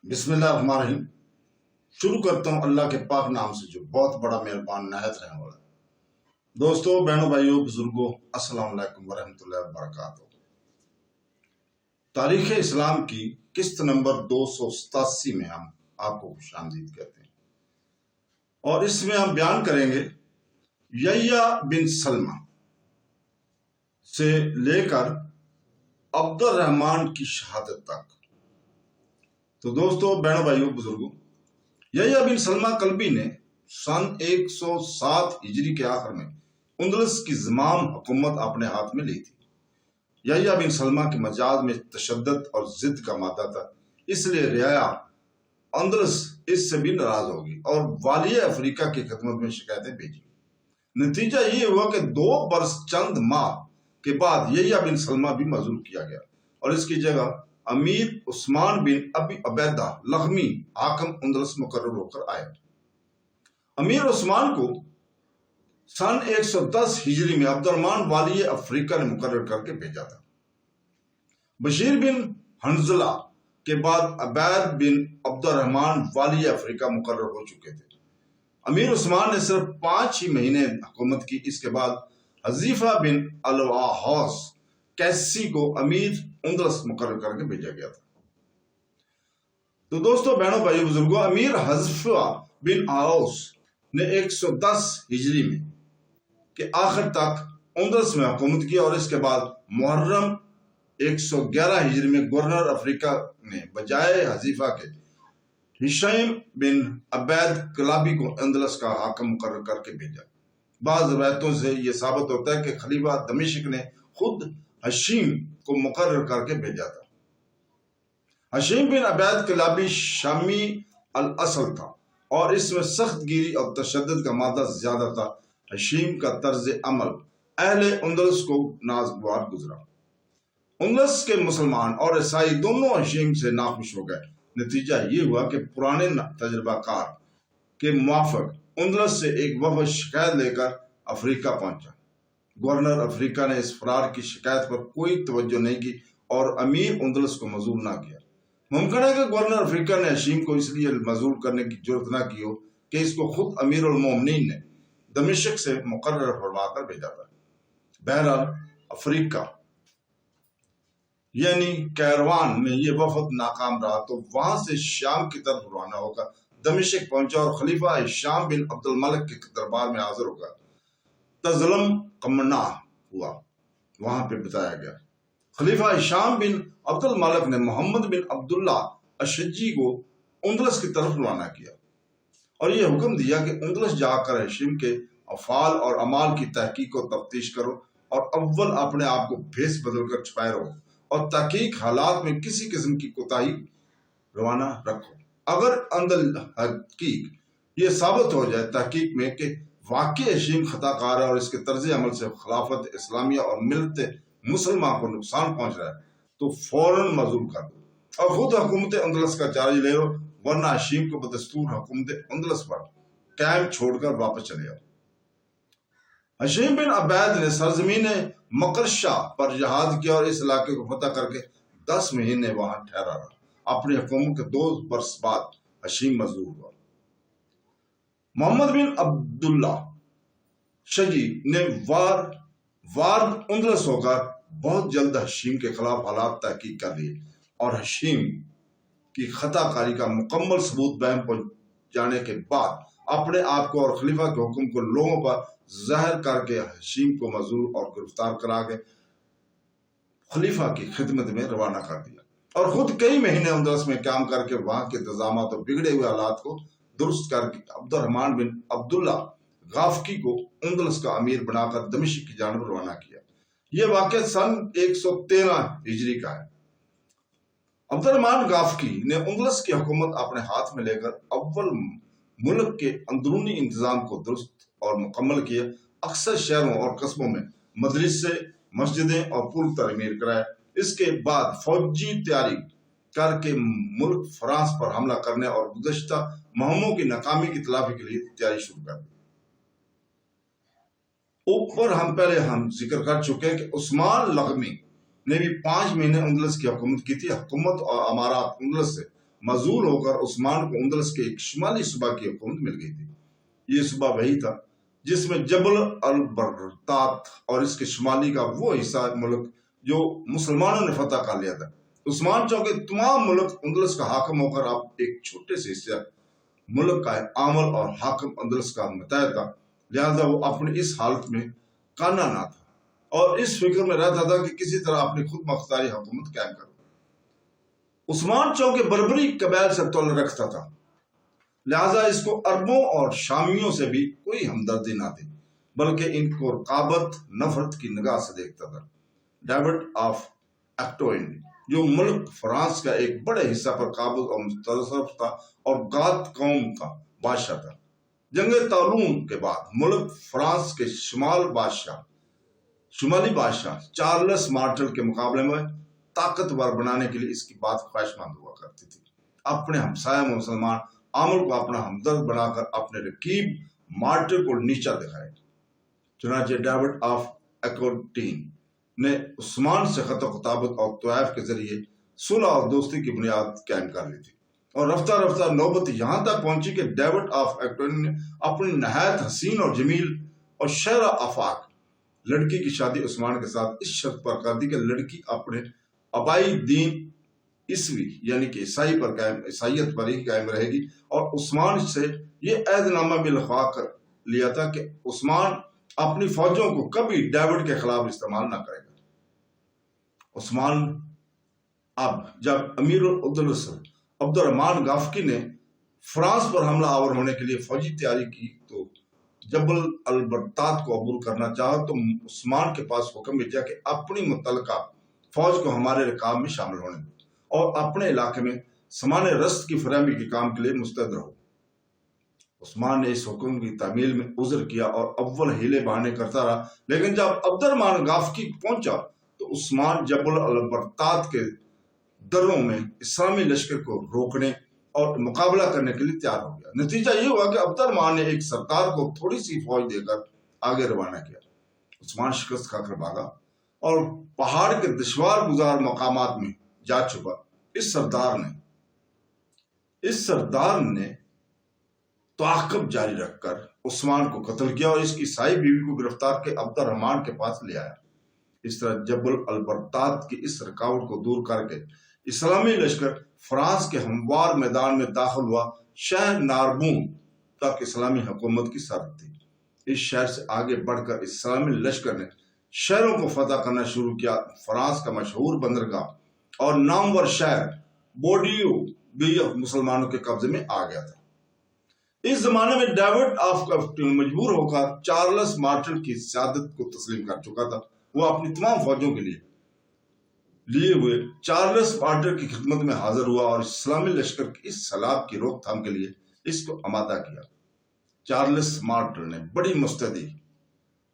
بسم اللہ الرحمن الرحیم۔ شروع کرتا ہوں اللہ کے پاک نام سے جو بہت بڑا مہربان نہایت رحم والا۔ دوستو، بہنوں، بھائیوں، بزرگوں، السلام علیکم ورحمۃ اللہ وبرکاتہ۔ تاریخ اسلام کی قسط نمبر 287 میں ہم آپ کو خوش آمدید کہتے ہیں، اور اس میں ہم بیان کریں گے یحییٰ بن سلمہ سے لے کر عبد الرحمن کی شہادت تک۔ تو دوستو، بہنوں، بھائیوں، بزرگوں، یحییٰ بن سلمہ کلبی نے سن 107 ہجری کے آخر میں اندلس کی زمام حکومت اپنے ہاتھ میں لی تھی۔ یحییٰ بن سلمہ کے مزاج میں تشدد اور ضد کا مادہ تھا، اس لیے رعایا اندلس اس سے بھی ناراض ہوگی اور والی افریقہ کی خدمت میں شکایتیں بھیجی۔ نتیجہ یہ ہوا کہ 2 برس چند ماہ کے بعد یحییٰ بن سلمہ بھی معزول کیا گیا اور اس کی جگہ امیر عثمان بن ابی عبیدہ لخمی حاکم اندلس مقرر ہو کر آئے۔ امیر عثمان کو سن 110 ہجری میں عبد الرحمن والی افریقہ نے مقرر کر کے بھیجا تھا۔ بشیر بن حنظلہ کے بعد عبید بن عبد الرحمن والی افریقہ مقرر ہو چکے تھے۔ امیر عثمان نے صرف 5 ہی مہینے حکومت کی۔ اس کے بعد حذیفہ بن الواحوص کیسی کو امیر اندلس مقرر کر کے بھیجا گیا تھا۔ تو دوستو، بہنوں، بھائیوں، بزرگوں، امیر حذیفہ بن آوس نے 110 ہجری میں کے آخر تک اندلس میں حکومت کی اور اس کے بعد محرم 111 ہجری میں گورنر افریقہ نے بجائے حذیفہ کے ہشام بن عبید کلابی کو اندلس کا حاکم مقرر کر کے بھیجا۔ بعض روایتوں سے یہ ثابت ہوتا ہے کہ خلیفہ دمشق نے خود ہشام کو مقرر کر کے بھیجا تھا۔ ہشام بن عبید کلابی شامی الاصل تھا اور اس میں سخت گیری اور تشدد کا مادہ زیادہ تھا۔ ہشام کا طرز عمل اہل اندلس کو ناگوار گزرا۔ اندلس کے مسلمان اور عیسائی دونوں ہشام سے ناخوش ہو گئے۔ نتیجہ یہ ہوا کہ پرانے تجربہ کار کے موافق اندلس سے ایک وفد شکایت لے کر افریقہ پہنچا۔ گورنر افریقہ نے اس فرار کی شکایت پر کوئی توجہ نہیں کی اور امیر اندلس کو معزول نہ کیا۔ ممکن ہے کہ گورنر افریقہ نے ہشام کو اس لیے معزول کرنے کی جرات نہ کی ہو کہ اس کو خود امیر المومنین نے دمشق سے مقرر فرما کر بھیجا تھا۔ بہرحال افریقہ یعنی کیروان میں یہ وفد ناکام رہا تو وہاں سے شام کی طرف روانہ ہو کر دمشق پہنچا اور خلیفہ ہشام بن عبد الملک کے دربار میں حاضر ہو کر تظلم قمنا ہوا، وہاں پہ بتایا گیا۔ خلیفہ ہشام بن عبد الملک نے محمد بن عبداللہ اشجی کو اندلس کی طرف روانہ کیا اور یہ حکم دیا کہ اندلس جا کر ہشام کے افعال اور اعمال کی تحقیق و تفتیش کرو اور اول اپنے آپ کو بھیس بدل کر چھپائے رہو اور تحقیق حالات میں کسی قسم کی کوتاہی روانہ رکھو۔ اگر اندل حقیق یہ ثابت ہو جائے تحقیق میں کہ واقعی ہشام خطا کار ہے اور اس کے طرز عمل سے خلافت اسلامیہ اور ملت مسلمہ کو نقصان پہنچ رہا ہے تو فوراً معزول کر دو اور خود حکومت اندلس کا چارج لے لو، ورنہ ہشام کو بدستور حکومت اندلس پر قائم چھوڑ کر واپس چلے آؤ۔ ہشام بن عبید نے سرزمین مقرشہ پر جہاد کیا اور اس علاقے کو فتح کر کے 10 مہینے وہاں ٹھہرا رہا۔ اپنی حکومت کے 2 برس بعد ہشام معزول ہوا۔ محمد بن عبداللہ شجی نے وارد اندلس ہو کر بہت جلد ہشام کے خلاف حالات تحقیق کر لیے اور ہشام کی خطا کاری کا مکمل ثبوت بیان پہنچانے کے بعد اپنے آپ کو اور خلیفہ کے حکم کو لوگوں پر ظاہر کر کے ہشام کو معزول اور گرفتار کرا کے خلیفہ کی خدمت میں روانہ کر دیا اور خود کئی مہینے اندلس میں کام کر کے وہاں کے انتظامات اور بگڑے ہوئے حالات کو درست کر کے عبد الرحمن بن عبداللہ غافقی کو اندلس کا امیر بنا کر دمشق کی جانب روانہ کیا۔ یہ واقعہ سن 113 ہجری کا ہے۔ عبد الرحمن غافقی نے اندلس کی حکومت اپنے ہاتھ میں لے کر اول ملک کے اندرونی انتظام کو درست اور مکمل کیا۔ اکثر شہروں اور قصبوں میں مدرسے، مسجدیں اور پل تعمیر کرائے۔ اس کے بعد فوجی تیاری کر کے ملک فرانس پر حملہ کرنے اور گزشتہ مہموں کی ناکامی کی تلافی کے لیے تیاری شروع کر دی۔ اوپر پہلے ہم ذکر کر چکے کہ عثمان لغمی نے بھی 5 مہینے اندلس کی حکومت کی تھی۔ حکومت اور امارات اندلس سے معزول ہو کر عثمان کو اندلس کے ایک شمالی صوبہ کی حکومت مل گئی تھی۔ یہ صوبہ وہی تھا جس میں جبل البرتات اور اس کے شمالی کا وہ حصہ ملک جو مسلمانوں نے فتح کر لیا تھا۔ عثمان چونکہ تمام ملک اندلس کا حاکم ہو کر اب ایک چھوٹے سے حصے ملک کا عامل اور حاکم اندلس کا متحد تھا، لہذا وہ اپنی اس حالت میں کانا نہ تھا اور اس فکر میں رہتا تھا کہ کسی طرح اپنی خود مختاری حکومت قائم کرو۔ عثمان چونکہ بربری قبائل سے تعلق رکھتا تھا، لہذا اس کو عربوں اور شامیوں سے بھی کوئی ہمدردی نہ تھی، بلکہ ان کو رقابت نفرت کی نگاہ سے دیکھتا تھا۔ ڈیوڈ آف ایکٹوئن جو ملک فرانس کا ایک بڑے حصہ پر قابض اور متصرف تھا اور گات قوم کا بادشاہ تھا، جنگ طالون کے بعد ملک فرانس کے شمالی بادشاہ چارلس مارٹل کے مقابلے میں طاقتور بنانے کے لیے اس کی بات خواہش مند ہوا کرتی تھی۔ اپنے ہمسایہ مسلمان عامل کو اپنا ہمدرد بنا کر اپنے رقیب مارٹل کو نیچا دکھائے۔ چنانچہ ڈیوڈ آف ایکوٹین نے عثمان سے خط و خطابت اور طوائف کے ذریعے صلح اور دوستی کی بنیاد قائم کر لی تھی، اور رفتہ رفتہ نوبت یہاں تک پہنچی کہ ڈیوڈ آف ایکوٹین نے اپنی نہایت حسین اور جمیل اور شہرہ آفاق لڑکی کی شادی عثمان کے ساتھ اس شرط پر کر دی کہ لڑکی اپنے آبائی دین عیسوی یعنی کہ عیسائیت پر ہی قائم رہے گی، اور عثمان سے یہ عہد نامہ بھی لکھوا کر لیا تھا کہ عثمان اپنی فوجوں کو کبھی ڈیوڈ کے خلاف استعمال نہ کرے گا۔ عثمان اب جب امیر الاندلس عبد الرحمن گافقی نے فرانس پر حملہ آور ہونے کے لیے فوجی تیاری کی تو جبل البرتات کو عبور کرنا چاہا تو عثمان کے پاس حکم بھیجا کہ اپنی متعلقہ فوج کو ہمارے رکاب میں شامل ہونے دو اور اپنے علاقے میں سامان رست کی فراہمی کے کام کے لیے مستعد رہو۔ عثمان نے اس حکم کی تعمیل میں عذر کیا اور اول ہیلے بہانے کرتا رہا، لیکن جب عبد الرحمن گافقی پہنچا تو عثمان جبل البرتات کے دروں میں اسلامی لشکر کو روکنے اور مقابلہ کرنے کے لیے تیار ہو گیا۔ نتیجہ یہ ہوا کہ عبد الرحمن نے ایک سردار کو تھوڑی سی فوج دے کر آگے روانہ کیا۔ عثمان شکست کھا کر بھاگا اور پہاڑ کے دشوار گزار مقامات میں جا چھپا۔ اس سردار نے تعاقب جاری رکھ کر عثمان کو قتل کیا اور اس کی سائی بیوی کو گرفتار کے عبد الرحمن کے پاس لے آیا۔ اس طرح جبل البرتات کی اس رکاوٹ کو دور کر کے اسلامی لشکر فرانس کے ہموار میدان میں داخل ہوا۔ شہر ناربون تک اسلامی حکومت کی سرحد تھی۔ اس شہر سے آگے بڑھ کر اسلامی لشکر نے شہروں کو فتح کرنا شروع کیا۔ فرانس کا مشہور بندرگاہ اور نامور شہر بورڈیو بھی مسلمانوں کے قبضے میں آ گیا تھا۔ اس زمانے میں ڈیوڈ آف ایکوٹین مجبور ہو کر چارلس مارٹل کی سیادت کو تسلیم کر چکا تھا۔ وہ اپنی تمام فوجوں کے لیے ہوئے چارلس مارٹل کی خدمت میں حاضر ہوا اور اسلامی لشکر کی اس سیلاب کی روک تھام کے لیے اس کو آمادہ کیا۔ چارلس مارٹل نے بڑی مستعدی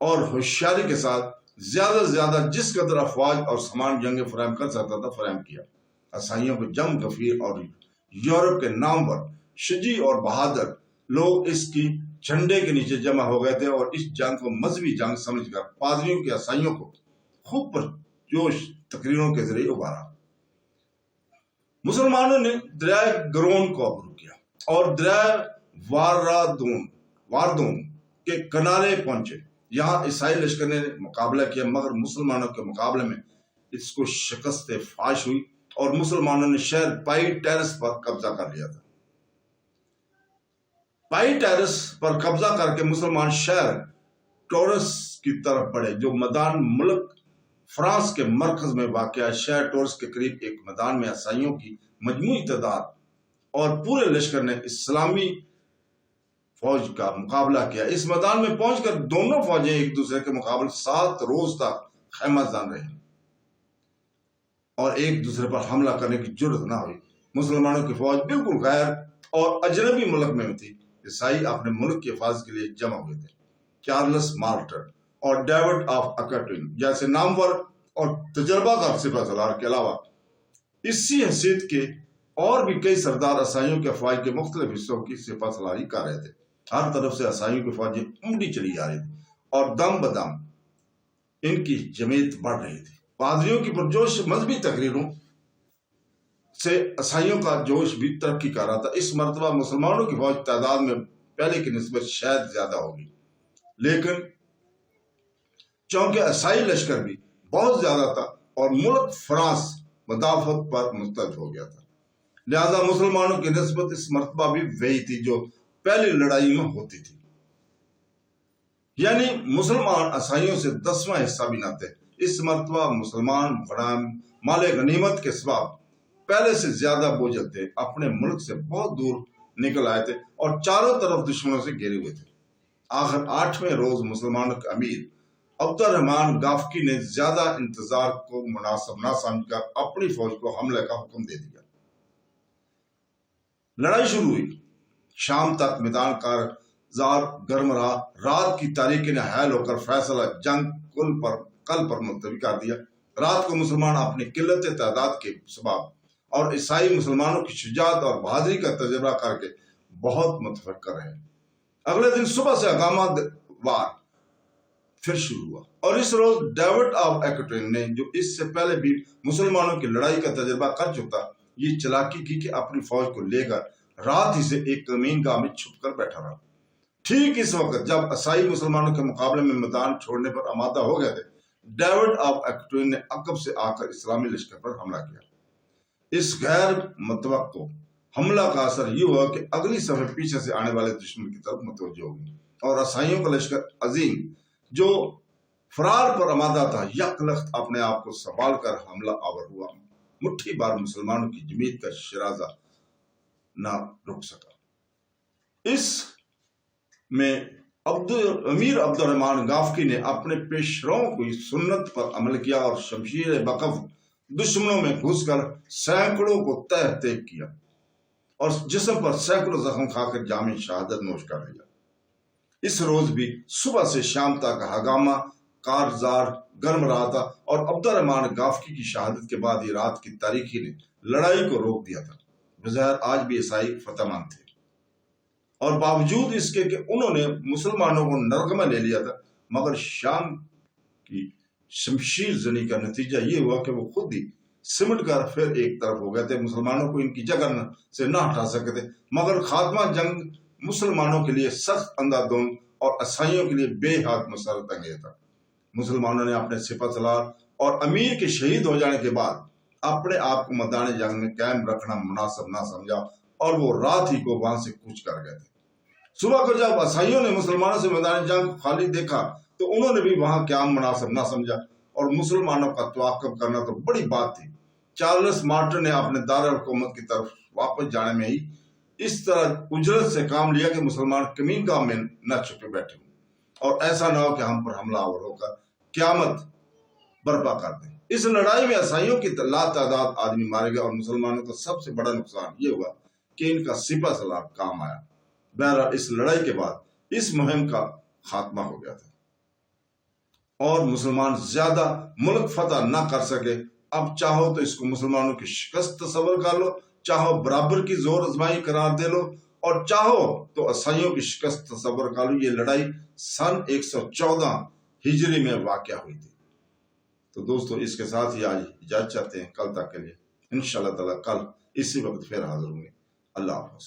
اور ہوشیاری کے ساتھ زیادہ سے زیادہ جس قدر افواج اور سامان جنگ فراہم کر سکتا تھا فراہم کیا۔ عیسائیوں کے جم غفیر اور یورپ کے نامور شجاع اور بہادر لوگ اس کی جھنڈے کے نیچے جمع ہو گئے تھے اور اس جنگ کو مذہبی جنگ سمجھ کر پادریوں کے عیسائیوں کو خوب پرجوش تقریروں کے ذریعے ابھارا۔ مسلمانوں نے دریائے گرون کو عبور کیا اور دریائے واردون کے کنارے پہنچے۔ یہاں عیسائی لشکر نے مقابلہ کیا، مگر مسلمانوں کے مقابلے میں اس کو شکست فاش ہوئی اور مسلمانوں نے شہر پائی ٹیرس پر قبضہ کر لیا تھا۔ پائی ٹیرس پر قبضہ کر کے مسلمان شہر ٹورس کی طرف بڑھے، جو میدان ملک فرانس کے مرکز میں واقع ہے۔ شہر ٹورس کے قریب ایک میدان میں عیسائیوں کی مجموعی تعداد اور پورے لشکر نے اسلامی فوج کا مقابلہ کیا۔ اس میدان میں پہنچ کر دونوں فوجیں ایک دوسرے کے مقابلے 7 روز تک خیمہ زن رہی اور ایک دوسرے پر حملہ کرنے کی جرأت نہ ہوئی۔ مسلمانوں کی فوج بالکل غیر اور اجنبی ملک میں تھی۔ عیسائی اپنے ملک کی حفاظت کے لیے جمع ہوئے تھے۔ چارلس مارٹل اور ڈیوڈ آف ایکوٹین جیسے نامور اور تجربہ کار سپہ سالار کے علاوہ اسی حیثیت کے اور بھی کئی سردار عیسائیوں کے افواج کے مختلف حصوں کی سپہ سالاری کر رہے تھے۔ ہر طرف سے عیسائیوں کی فوجیں امڑی چلی جا رہی تھی اور دم بدم ان کی جمعیت بڑھ رہی تھی۔ پادریوں کی پرجوش مذہبی تقریروں سے عیسائیوں کا جوش بھی ترقی کر رہا تھا۔ اس مرتبہ مسلمانوں کی فوج تعداد میں پہلے کی نسبت شاید زیادہ ہوگی، لیکن چونکہ عیسائی لشکر بھی بہت زیادہ تھا اور ملک فرانس مدافعت پر مستعد ہو گیا تھا، لہذا مسلمانوں کی نسبت اس مرتبہ بھی وہی تھی جو پہلی لڑائی میں ہوتی تھی، یعنی مسلمان عیسائیوں سے 10واں حصہ بھی نہ تھے۔ اس مرتبہ مسلمان مال غنیمت کے سبب پہلے سے زیادہ بوجھل تھے، اپنے ملک سے بہت دور نکل آئے تھے اور چاروں طرف دشمنوں سے گھیرے ہوئے تھے۔ آخر 8ویں روز مسلمانوں کے امیر عبد الرحمن گافقی نے زیادہ انتظار کو مناسب نہ سمجھ کر اپنی فوج کو حملے کا حکم دے دیا۔ لڑائی شروع ہوئی، شام تک میدان کارزار گرم رہا۔ رات کی تاریکی نے حائل ہو کر فیصلہ جنگ کل پر ملتوی کر دیا۔ رات کو مسلمان اپنی قلت تعداد کے سبب اور عیسائی مسلمانوں کی شجاعت اور بہادری کا تجربہ کر کے بہت متفکر رہے۔ اگلے دن صبح سے ہنگامہ وار پھر شروع ہوا، اور اس روز ڈیوڈ آف ایکوٹین نے، جو اس سے پہلے بھی مسلمانوں کی لڑائی کا تجربہ کر چکا، یہ چلاکی کی کہ اپنی فوج کو لے کر رات ہی سے ایک کمین گاہ میں چھپ کر بیٹھا رہا۔ ٹھیک اس وقت جب عیسائی مسلمانوں کے مقابلے میں میدان چھوڑنے پر آمادہ ہو گئے تھے، ڈیوڈ آف ایکوٹین نے عقب سے آ کر اسلامی لشکر پر حملہ کیا۔ اس غیر متوقع حملہ کا اثر یہ ہوا کہ اگلی صفحے پیچھے سے آنے والے دشمن کی طرف متوجہ ہوگی، اور عیسائیوں کا لشکر عظیم جو فرار پر آمادہ تھا یک لخت اپنے آپ کو سنبھال کر حملہ آور ہوا۔ مٹھی بار مسلمانوں کی جمیت کا شرازہ نہ رک سکا۔ اس میں امیر عبد الرحمن گافقی نے اپنے پیشروؤں کی سنت پر عمل کیا اور شمشیر بکف دشمنوں میں گھس کر سینکڑوں کو تہہ تیگ کیا اور جسم پر سینکڑوں زخم کھا کر جامع شہادت نوش کر لیا۔ اس روز بھی صبح سے شام تک ہنگامہ کارزار گرم رہا تھا، اور عبد الرحمن گافقی کی شہادت کے بعد یہ رات کی تاریکی نے لڑائی کو روک دیا تھا۔ بظاہر آج بھی عیسائی فتح مند تھے، اور باوجود اس کے کہ انہوں نے مسلمانوں کو نرغمہ لے لیا تھا، مگر شام کی شمشیر زنی کا نتیجہ یہ ہوا کہ وہ خود ہی سمٹ کر پھر ایک طرف ہو گئے تھے۔ مسلمانوں کو ان کی جگہ سے نہ ہٹا سکے تھے، مگر خاتمہ جنگ مسلمانوں کے لیے سخت اندھادھند اور عیسائیوں کے لیے بے حد مسرت انگیز تھا۔ مسلمانوں نے اپنے سپہ سالار اور امیر کے شہید ہو جانے کے بعد اپنے آپ کو میدان جنگ میں قائم رکھنا مناسب نہ سمجھا، اور وہ رات ہی کو وہاں سے کوچ کر گئے تھے۔ صبح کو جب عیسائیوں نے مسلمانوں سے میدان جنگ کو خالی دیکھا تو انہوں نے بھی وہاں قیام مناسب نہ سمجھا، اور مسلمانوں کا تعاقب کرنا تو بڑی بات تھی۔ چارلس مارٹن نے اپنے دارالحکومت کی طرف واپس جانے میں ہی اس طرح اجرت سے کام لیا کہ مسلمان کمین گاہ میں نہ چھپے بیٹھے ہوں، اور ایسا نہ ہو کہ ہم پر حملہ آور ہو کر قیامت برپا کر دیں۔ اس لڑائی میں عیسائیوں کی لاتعداد آدمی مارے گئے، اور مسلمانوں کا سب سے بڑا نقصان یہ ہوا کہ ان کا سپہ سالار کام آیا۔ بہرحال اس لڑائی کے بعد اس مہم کا خاتمہ ہو گیا تھا، اور مسلمان زیادہ ملک فتح نہ کر سکے۔ اب چاہو تو اس کو مسلمانوں کی شکست تصور کر لو، چاہو برابر کی زور آزمائی قرار دے لو، اور چاہو تو عیسائیوں کی شکست تصور کر لو۔ یہ لڑائی سن 114 ہجری میں واقع ہوئی تھی۔ تو دوستو، اس کے ساتھ ہی آج اجازت چاہتے ہیں، کل تک کے لیے انشاءاللہ تعالی کل اسی وقت پھر حاضر ہوں گے۔ اللہ حافظ۔